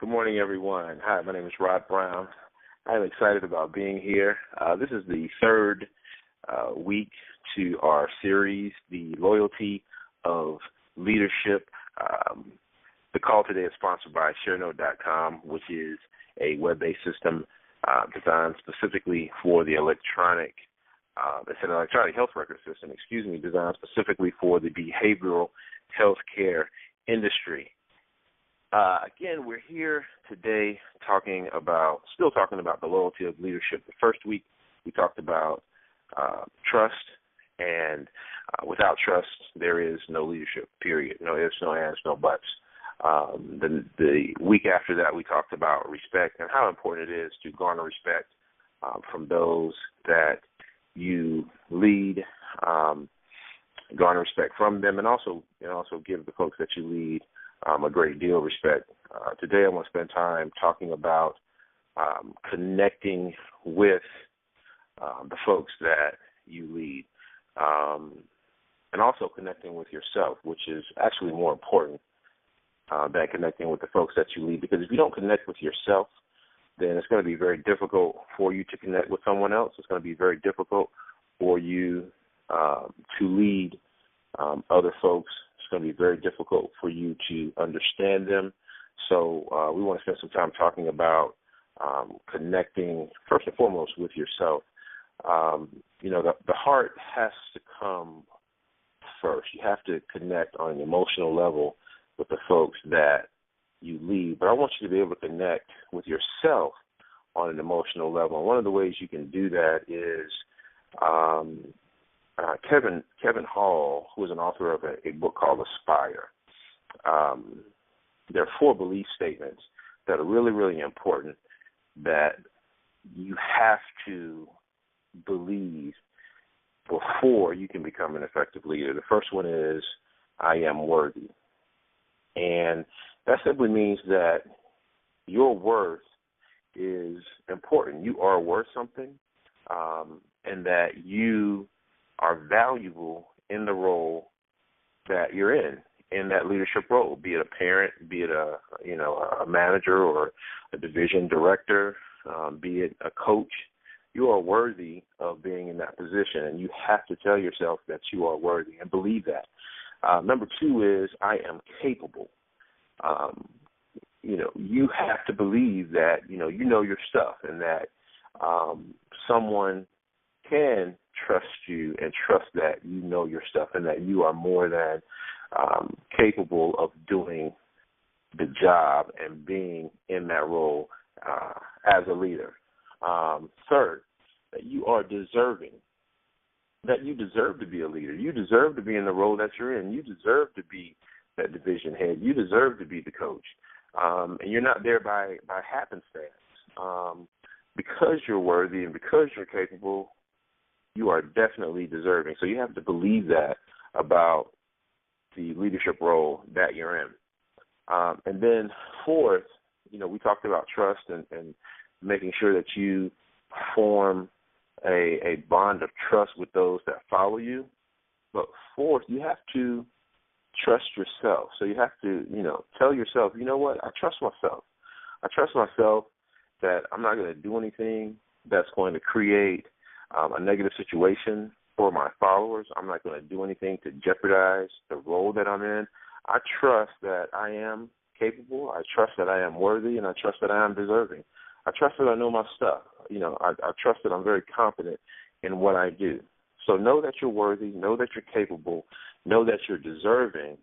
Good morning, everyone. Hi, my name is Rod Brown. I'm excited about being here. This is the third week to our series, The Loyalty of Leadership. The call today is sponsored by ShareNote.com, which is a web-based system designed specifically for the it's an electronic health record system, designed specifically for the behavioral health care industry. Again, we're here today still talking about the loyalty of leadership. The first week we talked about trust, and without trust there is no leadership, period. No ifs, no ands, no buts. The week after that we talked about respect and how important it is to garner respect from those that you lead, garner respect from them, and also give the folks that you lead a great deal of respect. Today I want to spend time talking about connecting with the folks that you lead, and also connecting with yourself, which is actually more important than connecting with the folks that you lead, because if you don't connect with yourself, then it's going to be very difficult for you to connect with someone else. It's going to be very difficult for you to lead other folks. It's going to be very difficult for you to understand them. So we want to spend some time talking about connecting, first and foremost, with yourself. The heart has to come first. You have to connect on an emotional level with the folks that you lead. But I want you to be able to connect with yourself on an emotional level. And one of the ways you can do that is Kevin Hall, who is an author of a book called Aspire. There are 4 belief statements that are really, really important that you have to believe before you can become an effective leader. The first one is, I am worthy. And that simply means that your worth is important. You are worth something, and that you are valuable in the role that you're in that leadership role, be it a parent, be it a manager or a division director, be it a coach. You are worthy of being in that position, and you have to tell yourself that you are worthy and believe that. Number 2 is, I am capable. You have to believe that, you know your stuff, and that someone can trust you and trust that you know your stuff, and that you are more than capable of doing the job and being in that role as a leader. Third, that you are deserving, that you deserve to be a leader. You deserve to be in the role that you're in. You deserve to be that division head. You deserve to be the coach. And you're not there by happenstance. Because you're worthy and because you're capable, you are definitely deserving. So you have to believe that about the leadership role that you're in. And then 4th, we talked about trust and making sure that you form a bond of trust with those that follow you. But 4th, you have to trust yourself. So you have to, tell yourself, you know what, I trust myself. I trust myself that I'm not going to do anything that's going to create a negative situation for my followers. I'm not going to do anything to jeopardize the role that I'm in. I trust that I am capable. I trust that I am worthy, and I trust that I am deserving. I trust that I know my stuff. I trust that I'm very confident in what I do. So know that you're worthy, know that you're capable, know that you're deserving,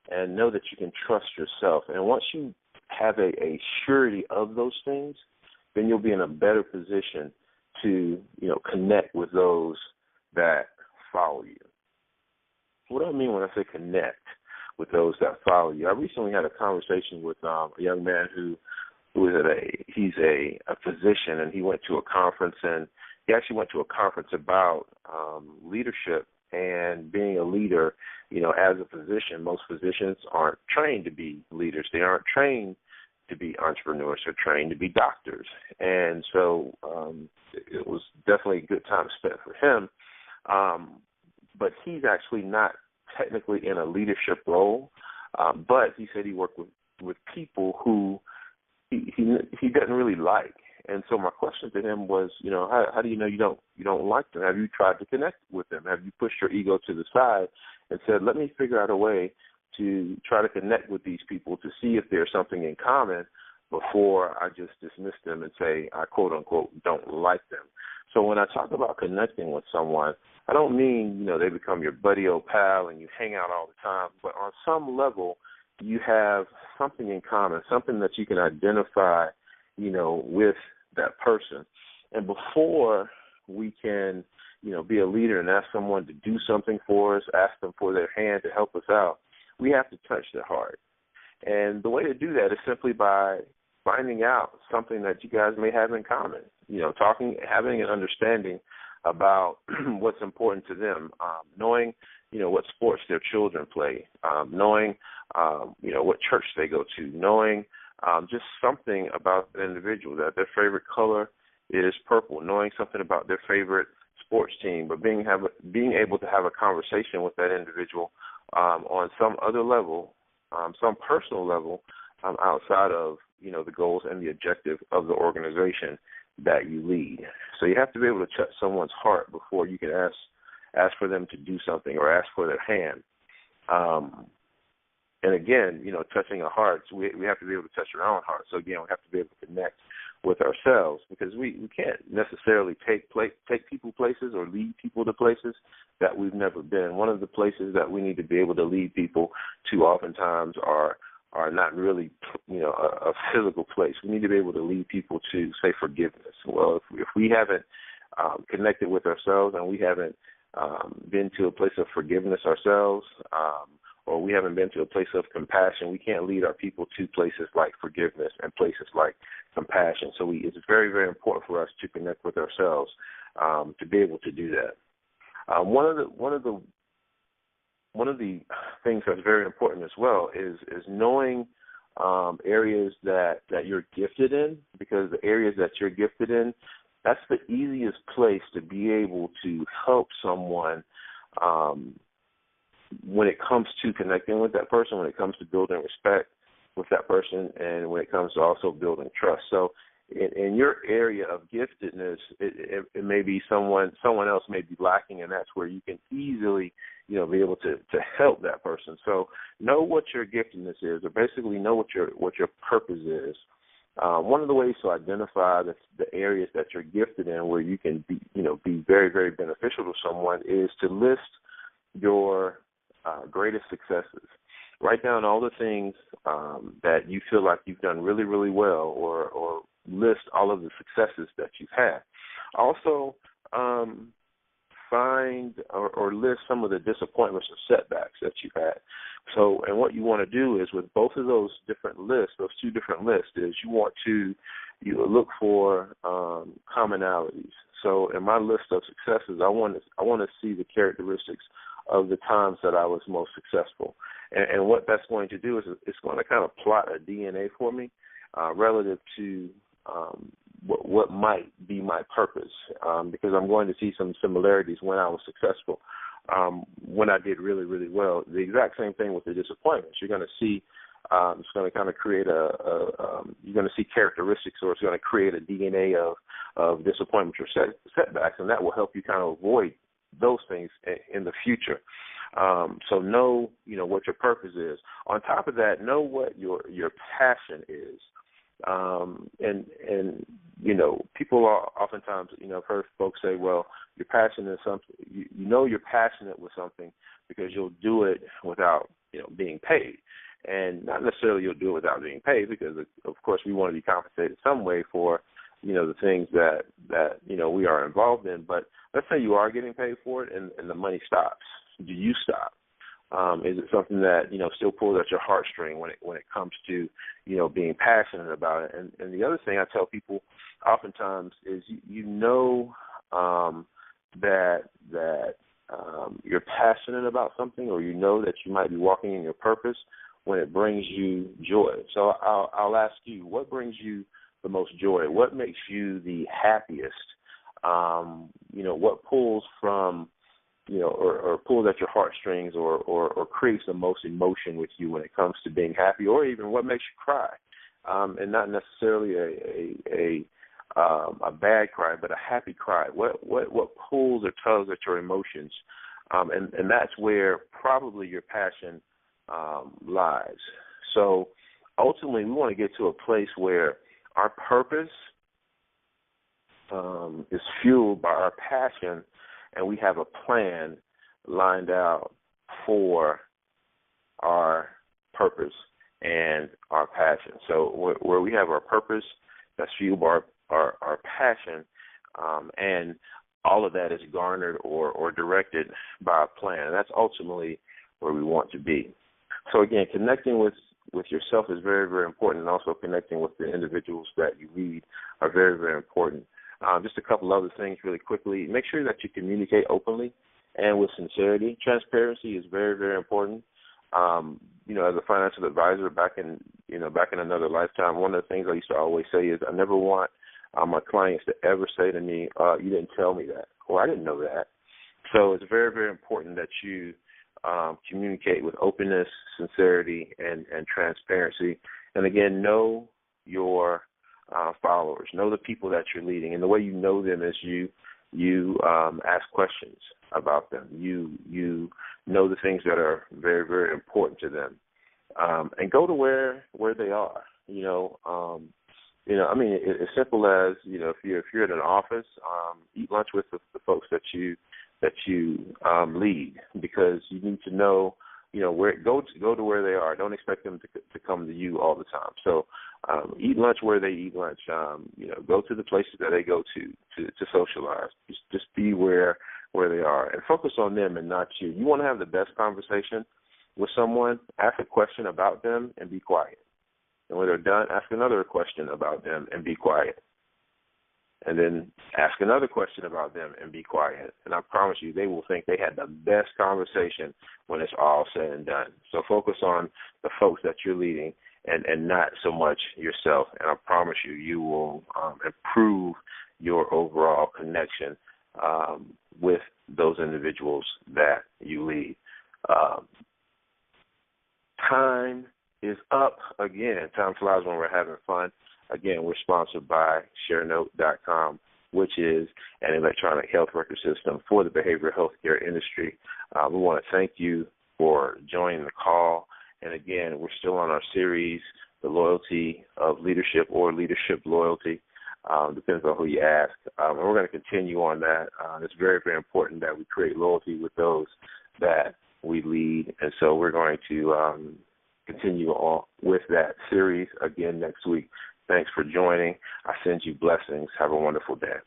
and know that you can trust yourself. And once you have a surety of those things, then you'll be in a better position to, connect with those that follow you. What do I mean when I say connect with those that follow you? I recently had a conversation with a young man he's a physician, and he went to a conference, and he actually went to a conference about leadership and being a leader. As a physician, most physicians aren't trained to be leaders. They aren't trained to be entrepreneurs. They're trained to be doctors. And so it was definitely a good time spent for him. But he's actually not technically in a leadership role, but he said he worked with people who he doesn't really like. And so my question to him was, how do you know you don't like them? Have you tried to connect with them? Have you pushed your ego to the side and said, let me figure out a way to try to connect with these people to see if there's something in common before I just dismiss them and say I quote unquote don't like them. So when I talk about connecting with someone, I don't mean, they become your buddy old pal and you hang out all the time, but on some level you have something in common, something that you can identify, with that person. And before we can, be a leader and ask someone to do something for us, ask them for their hand to help us out, we have to touch their heart. And the way to do that is simply by finding out something that you guys may have in common, talking, having an understanding about what's important to them, knowing, what sports their children play, knowing, what church they go to, knowing just something about the individual, that their favorite color is purple, knowing something about their favorite sports team, but being able to have a conversation with that individual on some other level, some personal level, outside of, the goals and the objective of the organization that you lead. So you have to be able to touch someone's heart before you can ask for them to do something or ask for their hand. And again, touching our hearts, we have to be able to touch our own heart. So again, we have to be able to connect with ourselves, because we can't necessarily take people places or lead people to places that we've never been. One of the places that we need to be able to lead people to oftentimes are not really, a physical place. We need to be able to lead people to, say, forgiveness. Well, if we haven't connected with ourselves and we haven't been to a place of forgiveness ourselves, or we haven't been to a place of compassion, we can't lead our people to places like forgiveness and places like compassion. So it's very, very important for us to connect with ourselves to be able to do that. One of the things that's very important as well is knowing areas that you're gifted in, because the areas that you're gifted in, that's the easiest place to be able to help someone when it comes to connecting with that person, when it comes to building respect with that person, and when it comes to also building trust. So in your area of giftedness, it may be someone else may be lacking, and that's where you can easily, be able to help that person. So know what your giftedness is, or basically know what your purpose is. One of the ways to identify the areas that you're gifted in, where you can be very, very beneficial to someone, is to list your greatest successes. Write down all the things that you feel like you've done really, really well, or list all of the successes that you've had. Also, find or list some of the disappointments or setbacks that you've had. So, and what you want to do is, with both of those different lists, those two different lists, is you want to look for commonalities. So, in my list of successes, I want to see the characteristics of the times that I was most successful. And what that's going to do is it's going to kind of plot a DNA for me relative to what might be my purpose, because I'm going to see some similarities when I was successful, when I did really, really well. The exact same thing with the disappointments. You're going to see it's going to kind of create you're going to see characteristics, or it's going to create a DNA of disappointments or setbacks, and that will help you kind of avoid those things in the future. So know, what your purpose is. On top of that, know what your passion is. And people are oftentimes, I've heard folks say, well, you're passionate something. You're passionate with something because you'll do it without, being paid. And not necessarily you'll do it without being paid, because of course we want to be compensated some way for, the things that we are involved in. But let's say you are getting paid for it and the money stops. Do you stop? Is it something that, still pulls at your heartstring when it comes to, being passionate about it? And the other thing I tell people oftentimes is, that you're passionate about something, or that you might be walking in your purpose when it brings you joy. So I'll ask you, what brings you the most joy? What makes you the happiest? What pulls from, or pulls at your heartstrings, or creates the most emotion with you when it comes to being happy, or even what makes you cry? and not necessarily a bad cry, but a happy cry. What pulls or tugs at your emotions, and that's where probably your passion lies. So ultimately, we want to get to a place where our purpose is fueled by our passion, and we have a plan lined out for our purpose and our passion. So where we have our purpose that's fueled by our passion, and all of that is garnered or directed by a plan. And that's ultimately where we want to be. So again, connecting with yourself is very, very important, and also connecting with the individuals that you lead are very, very important. Just a couple other things really quickly. Make sure that you communicate openly and with sincerity. Transparency is very, very important. As a financial advisor back in another lifetime, one of the things I used to always say is I never want my clients to ever say to me, you didn't tell me that, or I didn't know that. So it's very, very important that you communicate with openness, sincerity, and transparency. And again, know your followers, know the people that you're leading. And the way you know them is you ask questions about them. You know the things that are very, very important to them, and go to where they are. As simple as if you're in an office, eat lunch with the folks that you lead, because you need to know where go to where they are. Don't expect them to come to you all the time. So eat lunch where they eat lunch. Go to the places that they go to socialize. Just be where they are and focus on them and not you. You want to have the best conversation with someone, ask a question about them and be quiet. And when they're done, ask another question about them and be quiet. And then ask another question about them and be quiet. And I promise you, they will think they had the best conversation when it's all said and done. So focus on the folks that you're leading and not so much yourself. And I promise you, you will improve your overall connection with those individuals that you lead. Time is up again. Time flies when we're having fun. Again, we're sponsored by ShareNote.com, which is an electronic health record system for the behavioral health care industry. We want to thank you for joining the call. And again, we're still on our series, The Loyalty of Leadership, or Leadership Loyalty. Depends on who you ask. And we're going to continue on that. It's very, very important that we create loyalty with those that we lead. And so we're going to continue on with that series again next week. Thanks for joining. I send you blessings. Have a wonderful day.